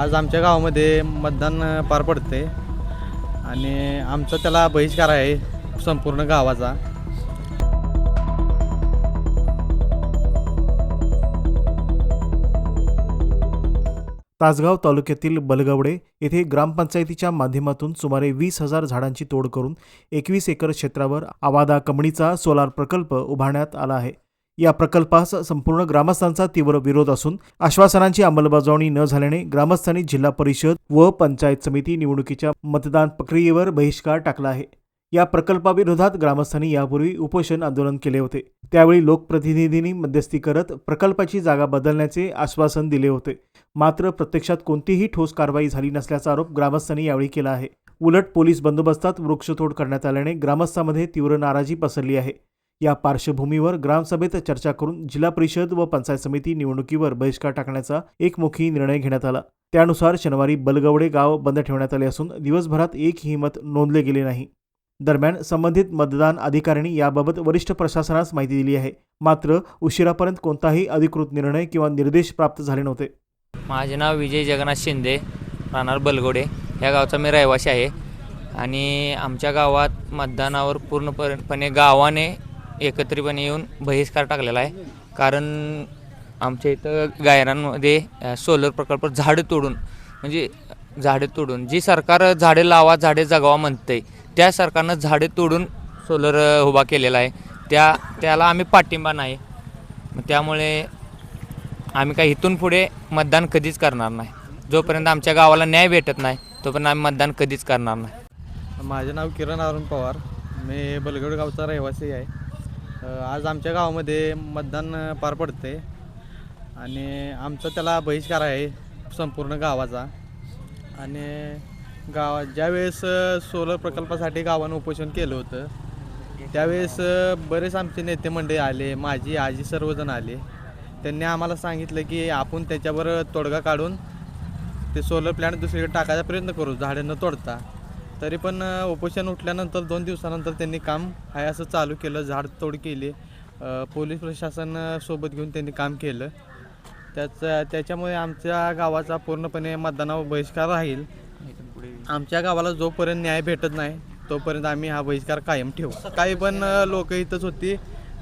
आज आमच्या गावामध्ये मतदान पार पडते आणि आमचा त्याला बहिष्कार आहे संपूर्ण गावाचा. तासगाव तालुक्यातील बलगवडे येथे ग्रामपंचायतीच्या माध्यमातून सुमारे 20,000 झाडांची तोड करून 21 एकर क्षेत्रावर आवादा कंपनीचा सोलार प्रकल्प उभारण्यात आला आहे. या प्रकल्पास संपूर्ण ग्रामस्थांचा तीव्र विरोध असून आश्वासनांची अंमलबजावणी न झाल्याने ग्रामस्थांनी जिल्हा परिषद व पंचायत समिती निवडणुकीच्या मतदान प्रक्रियेवर बहिष्कार टाकला आहे. या प्रकल्पाविरोधात ग्रामस्थांनी यापूर्वी उपोषण आंदोलन केले होते. त्यावेळी लोकप्रतिनिधींनी मध्यस्थी करत प्रकल्पाची जागा बदलण्याचे आश्वासन दिले होते. मात्र प्रत्यक्षात कोणतीही ठोस कारवाई झाली नसल्याचा आरोप ग्रामस्थांनी यावेळी केला आहे. उलट पोलीस बंदोबस्तात वृक्षतोड करण्यात आल्याने ग्रामस्थांमध्ये तीव्र नाराजी पसरली आहे. या पार्श्वभूमीवर ग्रामसभेत चर्चा करून जिल्हा परिषद व पंचायत समिती निवडणुकीवर बहिष्कार टाकण्याचा एकमुखी निर्णय घेण्यात आला. त्यानुसार शनिवारी बलगवडे गाव बंद ठेवण्यात आले असून दिवसभरात एकही मत नोंदले गेले नाही. दरम्यान संबंधित मतदान अधिकाऱ्यांनी याबाबत वरिष्ठ प्रशासनास माहिती दिली आहे. मात्र उशिरापर्यंत कोणताही अधिकृत निर्णय किंवा निर्देश प्राप्त झाले नव्हते. माझे नाव विजय जगन्नाथ शिंदे, राहणार बलगवडे. या गावचा मी रहिवासी आहे आणि आमच्या गावात मतदानावर पूर्णपणे गावाने एकत्रितपणे येऊन बहिष्कार टाकलेला आहे. कारण आमच्या इथं गायरांमध्ये सोलर प्रकल्प झाडे तोडून जी सरकार झाडे लावा झाडे जगवा म्हणते त्या सरकारनं झाडे तोडून सोलर उभा केलेला आहे. त्याला आम्ही पाठिंबा नाही. त्यामुळे आम्ही काही इथून पुढे मतदान कधीच करणार नाही. जोपर्यंत आमच्या गावाला न्याय भेटत नाही तोपर्यंत आम्ही मतदान कधीच करणार नाही. माझे नाव किरण अरुण पवार, मी बलगवडे गावचा रहिवासी आहे. आज आमच्या गावामध्ये मतदान पार पडते आणि आमचा त्याला बहिष्कार आहे संपूर्ण गावाचा. आणि ज्यावेळेस सोलर प्रकल्पासाठी गावानं उपोषण केलं होतं त्यावेळेस बरेच आमचे नेते मंडळी आले, माझी आजी सर्वजण आले. त्यांनी आम्हाला सांगितलं की आपण त्याच्यावर तोडगा काढून ते सोलर प्लॅन्ट दुसरीकडे टाकायचा प्रयत्न करू झाडे न तोडता. तरी पण उपोषण उठल्यानंतर 2 दिवसानंतर त्यांनी काम आहे असं चालू केलं, झाड तोड केली. पोलीस प्रशासन सोबत घेऊन त्यांनी काम केलं. त्याच्यामुळे आमच्या गावाचा पूर्णपणे मतदानावर बहिष्कार राहील. आमच्या गावाला जोपर्यंत न्याय भेटत नाही तोपर्यंत आम्ही हा बहिष्कार कायम ठेवू. काही पण लोक इथंच होती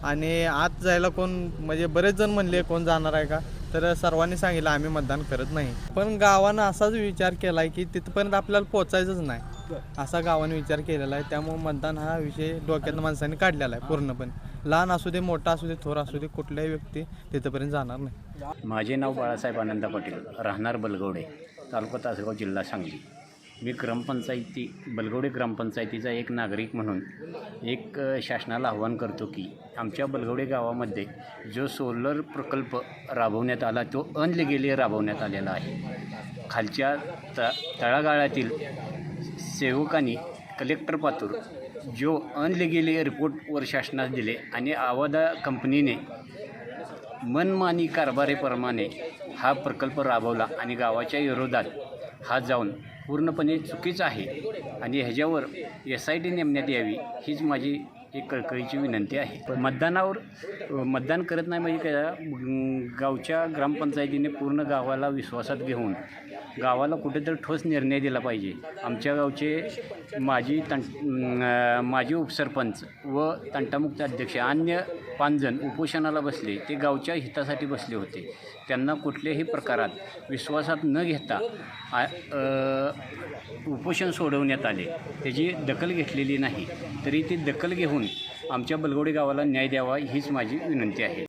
आणि आत जायला कोण म्हणजे बरेच जण म्हणले कोण जाणार आहे का, तर सर्वांनी सांगितलं आम्ही मतदान करत नाही. पण गावानं असाच विचार केला आहे की तिथपर्यंत आपल्याला पोचायचंच नाही असा गावाने विचार केलेला आहे. त्यामुळे मतदान हा विषय डोक्यातनं माणसांनी काढलेला आहे पूर्णपणे. लहान असू दे, मोठा असू दे, थोर असू दे, कुठल्याही व्यक्ती तिथपर्यंत जाणार नाही. माझे नाव बाळासाहेब आनंद पाटील, राहणार बलगवडे, तालुका तासगाव, जिल्हा सांगली. मी बलगवडे ग्रामपंचायतीचा एक नागरिक म्हणून एक शासनाला आव्हान करतो की आमच्या बलगवडे गावामध्ये जो सोलर प्रकल्प राबवण्यात आला तो अनलिगली राबवण्यात आलेला आहे. खालच्या तळागाळातील सेवकांनी कलेक्टर पातूर जो अनलिगली रिपोर्टवर शासनास दिले आणि आवादा कंपनीने मनमानी कारभारीप्रमाणे हा प्रकल्प राबवला आणि गावाच्या विरोधात हा जाऊन पूर्णपणे चुकीचं आहे आणि ह्याच्यावर SIT नेमण्यात यावी हीच माझी एक कळकळीची विनंती आहे. मतदान करत नाही म्हणजे काय, गावच्या ग्रामपंचायतीने पूर्ण गावाला विश्वासात घेऊन गावाला कुठेतरी ठोस निर्णय दिला पाहिजे. आमच्या गावचे माजी उपसरपंच व तंटामुक्त अध्यक्ष अन्य 5 जण उपोषणाला बसले. ते गावच्या हितासाठी बसले होते. त्यांना कुठल्याही प्रकारात विश्वासात न घेता उपोषण सोडवण्यात आले. त्याची दखल घेतलेली नाही. तरी ती दखल घेऊन आमच्या बलगवडे गावाला न्याय द्यावा हीच माझी विनंती आहे.